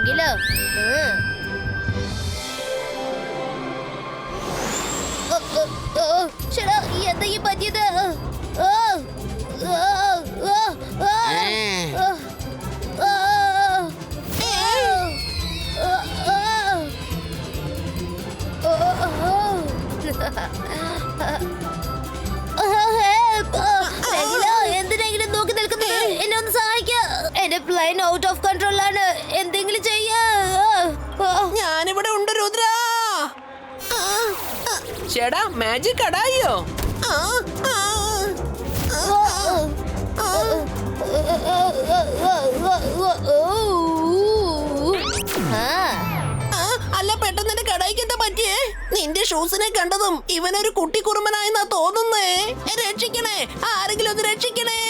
റെഗിലോ. ചേട്ടാ എന്താ ഈ പറ്റിയത്? എന്തിനെങ്കിലും നോക്കി നിൽക്കുന്നത്? എന്നെ ഒന്ന് സഹായിക്ക. എന്റെ പ്ലെയിൻ ഔട്ട് ഓഫ് കൺട്രോൾ ആണ്. എന്തെങ്കിലും ചെയ്യാ. ഞാനിവിടെ ഉണ്ട് രുദ്ര. ചേടാ മാജിക് കടായോ? അല്ല, പെട്ടെന്ന് എന്റെ കടായിക്ക് എന്താ പറ്റിയേ? നിന്റെ ഷൂസിനെ കണ്ടതും ഇവനൊരു കുട്ടി കുറുമ്പനായെന്നാ തോന്നുന്നേ. രക്ഷിക്കണേ, ആരെങ്കിലും ഒന്ന് രക്ഷിക്കണേ.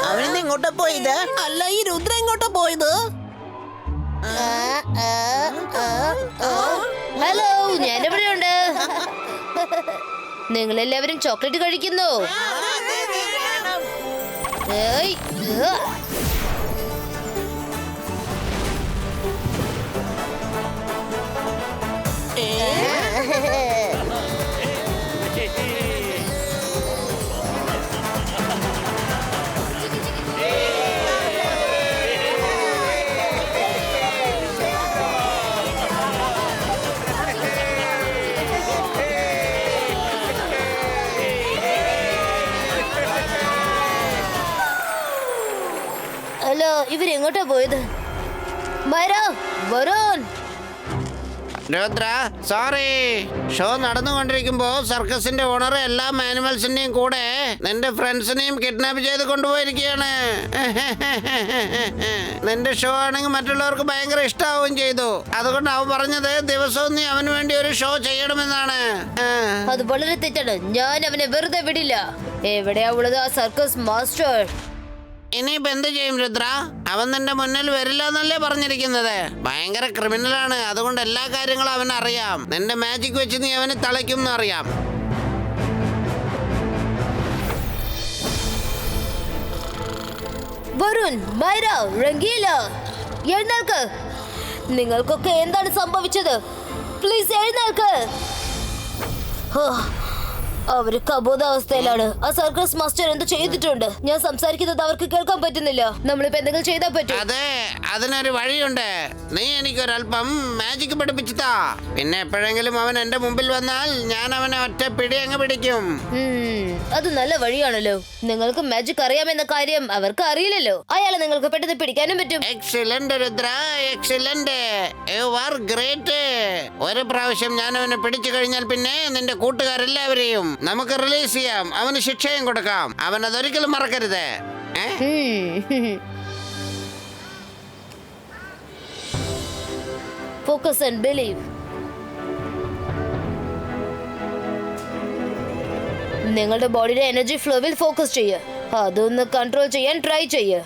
അവനിന്ന് എങ്ങോട്ടാ പോയത്? അല്ല, ഈ രുദ്ര എങ്ങോട്ടാ പോയത്? ഹലോ, ഞാനിവിടെയുണ്ട്. നിങ്ങളെല്ലാവരും ചോക്ലേറ്റ് കഴിക്കുന്നു. ഹലോ, ഇവരെങ്ങോട്ടാ പോയത്? വരുൺ. രുദ്ര, സോറി. ഷോ നടന്നുകൊണ്ടിരിക്കുമ്പോ സർക്കസിന്റെ ഓണർ എല്ലാ ആനിമൽസിന്റെയും കൂടെ നിന്റെ ഫ്രണ്ട്സിനെയും കിഡ്നാപ്പ് ചെയ്ത് കൊണ്ടുപോയിരിക്കുകയാണ്. നിന്റെ ഷോ ആണെങ്കിൽ മറ്റുള്ളവർക്ക് ഭയങ്കര ഇഷ്ടാവുകയും ചെയ്തു. അതുകൊണ്ട് അവൻ പറഞ്ഞത് ദിവസവും നീ അവന് വേണ്ടി ഒരു ഷോ ചെയ്യണമെന്നാണ്. അത് വളരെ തെറ്റാണ്. ഞാൻ അവനെ വെറുതെ വിടില്ല. എവിടെയാ ഉള്ളത് ആ സർക്കസ് മാസ്റ്റർ? ഇനിയിപ്പോ എന്ത് ചെയ്യും രുദ്ര? അവൻ നിന്റെ മുന്നിൽ വരില്ല എന്നല്ലേ പറഞ്ഞിരിക്കുന്നത്? ഭയങ്കര ക്രിമിനലാണ്. അതുകൊണ്ട് എല്ലാ കാര്യങ്ങളും അവൻ അറിയാം. നിന്റെ മാജിക് വെച്ച് നീ അവനെ തളയ്ക്കും എന്നറിയാം. വരുൺ, മൈര, റംഗീല, എഴുന്നേൽക്ക്. നിങ്ങൾക്കൊക്കെ എന്താണ് സംഭവിച്ചത്? പ്ലീസ് എഴുന്നേൽക്ക്. അവര് കബോധാവസ്ഥയിലാണ്. ആ സർക്കസ് മാസ്റ്റർ എന്ത് ചെയ്തിട്ടുണ്ട്? ഞാൻ സംസാരിക്കുന്നത് അവർക്ക് കേൾക്കാൻ പറ്റുന്നില്ല. നമ്മളിപ്പോ എന്തെങ്കിലും ചെയ്താൽ പറ്റും. അതെ, അതിനൊരു വഴിയുണ്ട്. നീ എനിക്കൊരല്പം മാജിക് പഠിപ്പിച്ചിട്ടാ. പിന്നെ എപ്പോഴെങ്കിലും അവൻ എന്റെ മുമ്പിൽ വന്നാൽ ഞാൻ അവനെ ഒറ്റ പിടി അങ്ങ് പിടിക്കും. അത് നല്ല വഴിയാണല്ലോ. നിങ്ങൾക്ക് മാജിക് അറിയാമെന്ന കാര്യം അവർക്ക് അറിയില്ലല്ലോ. അയാളെ നിങ്ങൾക്ക് പെട്ടെന്ന് പിടിക്കാനും പറ്റും. Excellent Rudra, excellent. You are great. ഒരു പ്രാവശ്യം ഞാൻ അവനെ പിടിച്ചു കഴിഞ്ഞാൽ പിന്നെ നിന്റെ കൂട്ടുകാരെല്ലാവരെയും നമുക്ക് റിലീസ് ചെയ്യാം. അവന് ശിക്ഷയും കൊടുക്കാം. അവൻ അതൊരിക്കലും മറക്കരുത്. Focus and believe. നിങ്ങളുടെ ബോഡിയുടെ എനർജി ഫ്ലോവിൽ ഫോക്കസ് ചെയ്യുക. അതൊന്ന് കൺട്രോൾ ചെയ്യാൻ ട്രൈ ചെയ്യുക.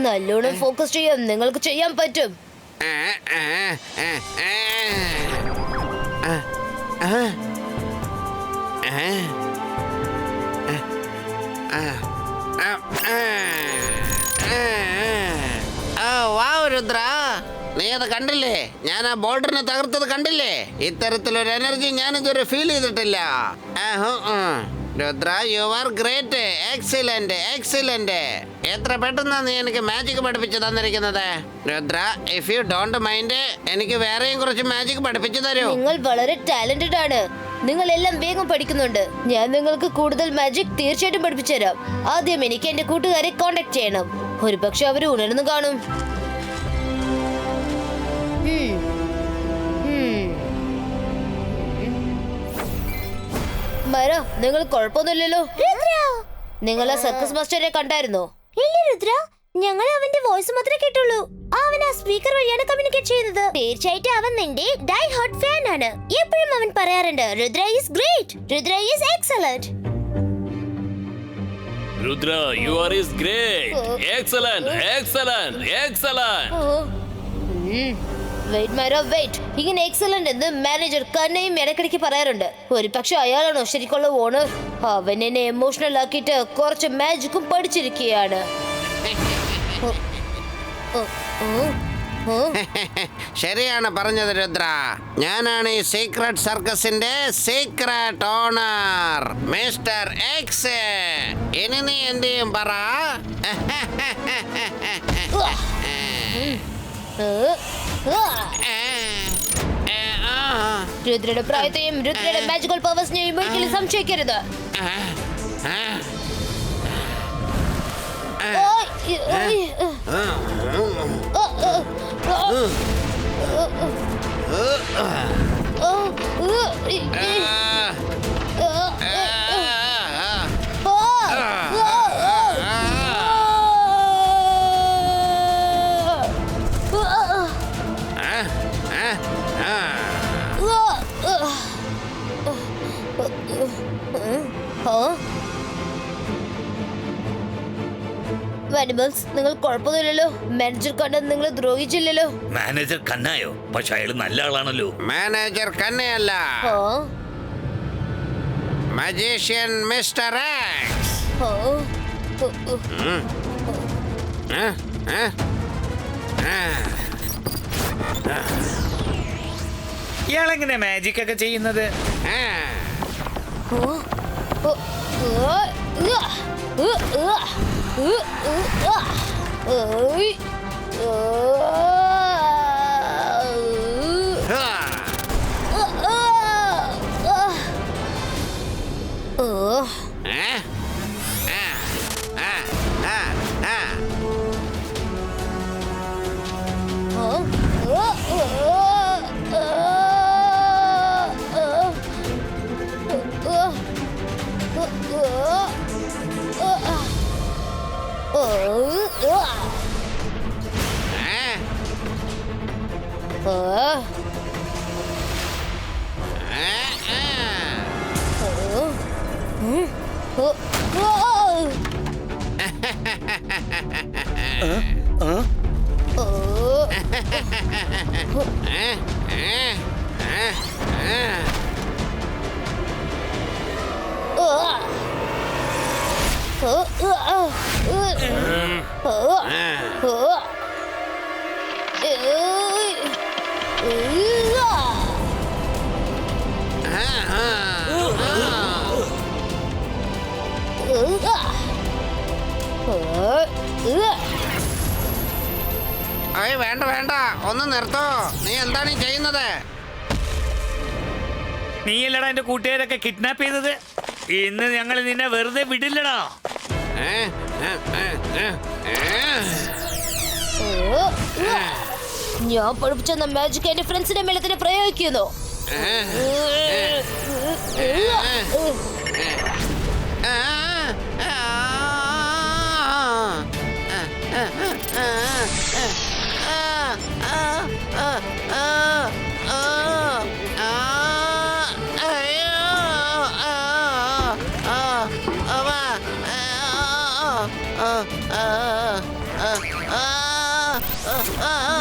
നല്ലോണം ഫോക്കസ് ചെയ്യാം. നിങ്ങൾക്ക് ചെയ്യാൻ പറ്റും. രുദ്ര, നീ അത് കണ്ടില്ലേ? ഞാൻ ആ ബോർഡറിനെ തകർത്തത് കണ്ടില്ലേ? ഇത്തരത്തിലൊരു എനർജി ഞാൻ ഇതുവരെ ഫീൽ ചെയ്തിട്ടില്ല. Rudra you are great, excellent excellent. എത്ര പെട്ടെന്നാ നീ എനിക്ക് മാജിക് പഠിപ്പിച്ചു തന്നിരിക്കുന്നത്. Rudra, if you don't mind, എനിക്ക് വേറെയും കുറച്ച് മാജിക് പഠിപ്പിച്ചു തരൂ. നിങ്ങൾ വളരെ ടാലന്റഡ് ആണ്. നിങ്ങൾ എല്ലാം വേഗം പഠിക്കുന്നുണ്ട്. ഞാൻ നിങ്ങൾക്ക് കൂടുതൽ മാജിക് തീർച്ചയായിട്ടും പഠിപ്പിച്ചു തരാം. ആദ്യം എനിക്ക് എന്റെ കൂട്ടുകാരെ കോണ്ടാക്ട് ചെയ്യണം. ഒരുപക്ഷെ അവർ ഉണർന്നു കാണും. മര, നിങ്ങൾ കുഴപ്പമൊന്നുമില്ലല്ലോ. നിങ്ങൾ ആ സർക്കസ് മാസ്റ്ററെ കണ്ടായിരുന്നോ? ഇല്ല രുദ്ര, ഞങ്ങൾ അവന്റെ വോയിസ് മാത്രമേ കേട്ടുള്ളൂ. അവൻ ആ സ്പീക്കർ വഴിയാണ് കമ്മ്യൂണിക്കേറ്റ് ചെയ്യുന്നത്. തീർച്ചയായിട്ടും അവൻ നിന്റെ ഡൈ ഹാർഡ് ഫാൻ ആണ്. എപ്പോഴും അവൻ പറയാറുണ്ട് Rudra is great, Rudra is excellent. Rudra, you are is great. Excellent, excellent, excellent. Wait മര, വെയിറ്റ്. ഇങ്ങനെ എക്സലന്റ് എന്ന് മാനേജർ കണ്ണയും ഇടയ്ക്കിടയ്ക്ക് പറയാറുണ്ട്. ഒരു പക്ഷെ അയാളാണോ ശരിക്കുള്ള ഓണർ? അവൻ എന്നെ എമോഷണൽ ആക്കിയിട്ട് കുറച്ച് മാജിക്കും പഠിച്ചിരിക്കുകയാണ്. ശരിയാണ് പറഞ്ഞത് രുദ്ര. ഞാനാണ് ഈ സീക്രട്ട് സർക്കസിന്റെ സീക്രട്ട് ഓണർ, മിസ്റ്റർ എക്സ്. ഇനി നീ എന്ത് ചെയ്യും പറ? രുദ്രയുടെ പ്രായത്തെയും രുദ്രയുടെ മാജിക്കൽ പവേഴ്സിനെയും ഒരിക്കലും സംശയിക്കരുത്. വാനിമൽസ്, നിങ്ങൾ കുഴപ്പമൊന്നുമില്ലല്ലോ. മാനേജർ കണ്ട നിങ്ങൾ ദ്രോഹിച്ചില്ലല്ലോ. മാനേജർ കണ്ണായോ? പക്ഷെ അയാൾ നല്ല ആളാണല്ലോ. മാനേജർ കണ്ണയല്ല, മജീഷ്യൻ മിസ്റ്റർ എക്സ്. ഇയാളെങ്ങനെ മാജിക് ഒക്കെ ചെയ്യുന്നത്? വേണ്ട വേണ്ട, ഒന്ന് നിർത്തോ. നീ എന്താണ് ഈ ചെയ്യുന്നത്? നീയല്ലടാ എന്റെ കൂട്ടുകാരൊക്കെ കിഡ്നാപ്പ് ചെയ്തത്. ഇന്ന് ഞങ്ങൾ നിന്നെ വെറുതെ വിടില്ലടാ. ഞാൻ പഠിപ്പിച്ചെന്ന മാജിക് എന്റെ ഫ്രണ്ട്സിന്റെ മേലെ തന്നെ പ്രയോഗിക്കുന്നു.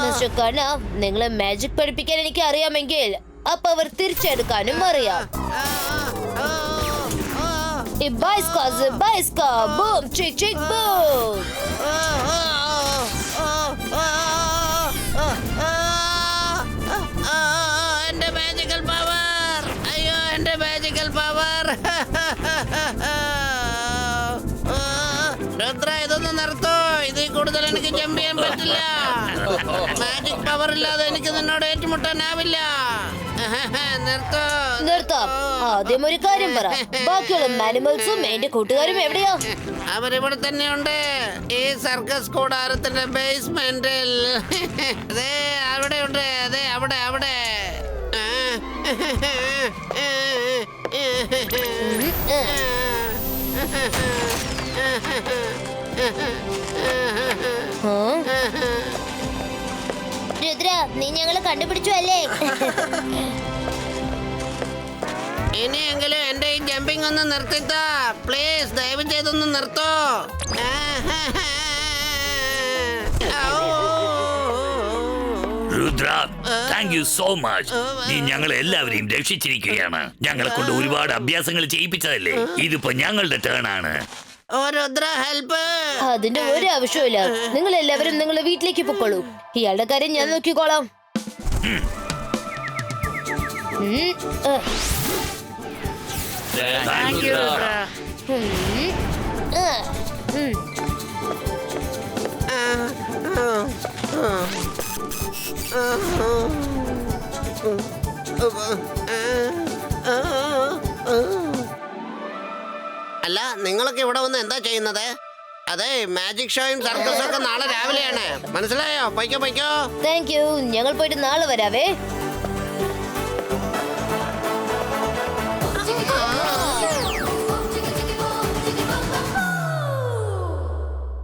മിസ്റ്റർ കണ്ണ, നിങ്ങളെ മാജിക് പഠിപ്പിക്കാൻ എനിക്ക് അറിയാമെങ്കിൽ അപ്പൊ അവർ തിരിച്ചെടുക്കാനും അറിയാം. ബൂം ചിക് ചിക് ബൂം. എന്റെ മാജിക്കൽ പവർ! അയ്യോ, എന്റെ മാജിക്കൽ പവർ! രുദ്ര ഇതൊന്ന് നിർത്തോ. ഇതിൽ കൂടുതൽ എനിക്ക് ജമ്പ് ചെയ്യാൻ പറ്റില്ല. മാജിക് പവർ ഇല്ലാതെ എനിക്ക് നിന്നോട് ഏറ്റുമുട്ടാനാവില്ല. നിർത്തോ. നിർത്താം. ആദ്യം ഒരു കാര്യം പറ, ബാക്കിയുള്ള ആനിമൽസും എന്റെ കൂട്ടുകാരും എവിടെയാ? അവരിവിടെ തന്നെയുണ്ട്, ഈ സർക്കസ് കൂടാരത്തിന്റെ ബേസ്മെന്റിൽ. അതെ അവിടെയുണ്ട്, അതെ അവിടെ അവിടെ. രുദ്ര, നീ ഞങ്ങളെ കണ്ടുപിടിച്ചു അല്ലേ? ഇനിയെങ്കിലും എന്റെ ഈ ജമ്പിങ് ഒന്ന് നിർത്തിത്താ പ്ലീസ്. ദയവ് ചെയ്തൊന്ന് നിർത്തോ. Rudra, thank you so much. നീ ഞങ്ങളെ എല്ലാവരെയും രക്ഷിച്ചിരിക്കുകയാണ്. ഞങ്ങളെ കൊണ്ട് ഒരുപാട് അഭ്യാസങ്ങൾ ചെയ്യിപ്പിച്ചതല്ലേ. ഇതിപ്പോ ഞങ്ങളുടെ ടേൺ ആണ്. ഓ രുദ്ര, ഹെൽപ്പ്. അതിന്റെ ഒരു ആവശ്യമില്ല. നിങ്ങൾ എല്ലാവരും നിങ്ങളുടെ വീട്ടിലേക്ക് പൊക്കോളൂ. ഇയാളുടെ കാര്യം ഞാൻ നോക്കിക്കോളാം. Thank you Rudra. അല്ല, നിങ്ങളൊക്കെ ഇവിടെ വന്ന് എന്താ ചെയ്യുന്നത്? അതെ, മാജിക് ഷോയും സർക്കസും ഒക്കെ നാളെ രാവിലെയാണ്. മനസ്സിലായോ? പൊയ്ക്കോ പൊയ്ക്കോ. Thank you. ഞങ്ങൾ പോയിട്ട് നാളെ വരാവേ.